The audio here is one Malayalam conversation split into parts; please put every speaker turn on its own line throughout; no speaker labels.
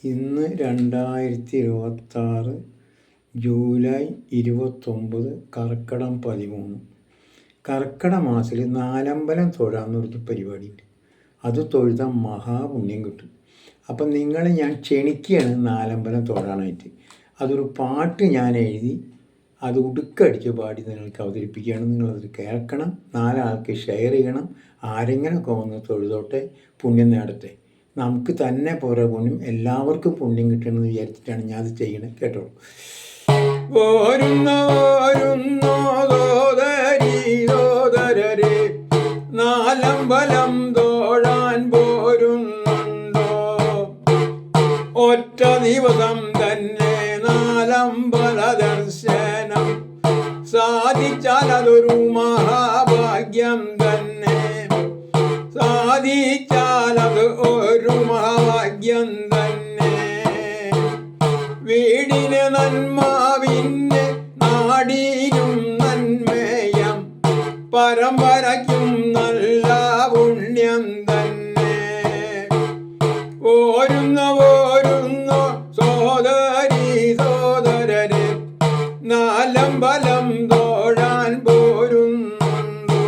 ഇന്ന് 2026 ജൂലൈ 29 കർക്കിടകം 13. കർക്കിടക മാസത്തിൽ നാലമ്പലം തൊഴാമെന്നൊരു പരിപാടിയുണ്ട്. അത് തൊഴുതാൽ മഹാപുണ്യം കിട്ടും. അപ്പം നിങ്ങളെ ഞാൻ ക്ഷണിക്കുകയാണ് നാലമ്പലം തൊഴാനായിട്ട്. അതൊരു പാട്ട് ഞാൻ എഴുതി അത് ഉടുക്കടിച്ച് പാടി നിങ്ങൾക്ക് അവതരിപ്പിക്കുകയാണ്. നിങ്ങളത് കേൾക്കണം, നാലാൾക്ക് ഷെയർ ചെയ്യണം. ആരെങ്കിലുമൊക്കെ വന്ന് തൊഴുതോട്ടെ, പുണ്യം നേടട്ടെ. നമുക്ക് തന്നെ പോരാ പുണ്യം, എല്ലാവർക്കും പുണ്യം കിട്ടണമെന്ന് വിചാരിച്ചിട്ടാണ് ഞാൻ അത് ചെയ്യണത്. കേട്ടോളൂ. നാലമ്പലം തോഴാൻ പോരുന്നുണ്ടോ? ഒറ്റ ദിവസം തന്നെ നാലമ്പല ദർശനം സാധിച്ചാൽ അതൊരു മഹാഭാഗ്യം തന്നെ. സാധിച്ചാൽ അത് ഒരു മഹാഭാഗ്യം തന്നെ. വീടിന് നന്മാവിന് നാടിനും നന്മയം, പരമ്പരയ്ക്കും നല്ല പുണ്യം തന്നെ. ഓരുന്നോ സോദരീ സോദരരെ, നാലമ്പലം തോഴാൻ പോരുന്നുണ്ടോ?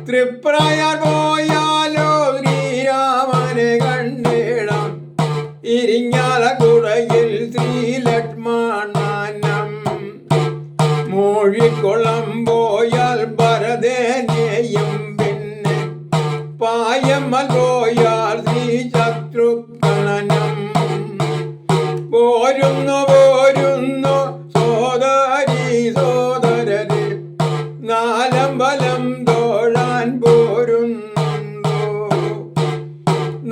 തൃപ്രയാർ പോയാലോ ശ്രീരാമനെ കണ്ടിടാം, ഇരിങ്ങാലക്കുടയിൽ ശ്രീലക്ഷ്മണനം. മൂഴിക്കുളം പോയാൽ ഭരതനെയും, പിന്നെ പായമ്മൽ പോയാൽ ശ്രീ ശത്രുഘ്നനം. പോരുന്നു സോദരീ സോദരരെ, നാലമ്പലം തോഴാൻ പോരുന്നുണ്ടോ?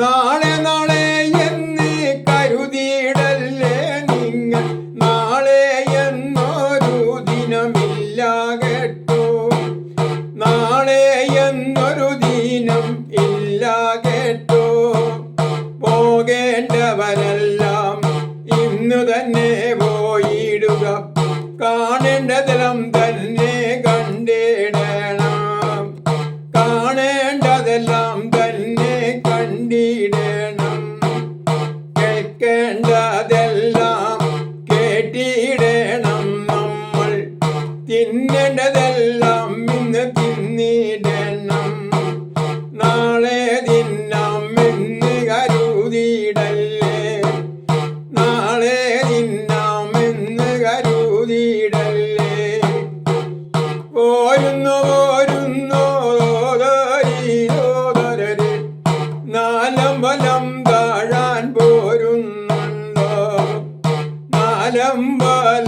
നാളെ എന്ന് കരുതിയിടല്ലേ നിങ്ങൾ, നാളെ എന്നൊരു ദിനമില്ല കേട്ടോ. നാളെ എന്നൊരു ദിനം ഇല്ല കേട്ടോ. പോകേണ്ടവരെല്ലാം ഇന്നു തന്നെ പോയിടുക, കാണേണ്ടതെല്ലാം തന്നെ കണ്ടിടണം. കാണേണ്ടതെല്ലാം തന്നെ കണ്ടിടണം. കേൾക്കേണ്ടതെല്ലാം കേട്ടിടണം. നമ്മൾ തിന്നേണ്ടതെല്ലാം ഇന്ന് തിന്നിടണം. നാളെ തിന്നാം എന്ന് കരുതിയിടല്ലേ, നാളെ തിന്നാം എന്ന് കരുതിയിടല്ലേ. പോരുന്നു സോദരീ നാലമ്പലം താഴാൻ പോരുന്നുണ്ടോ? നാലമ്പലം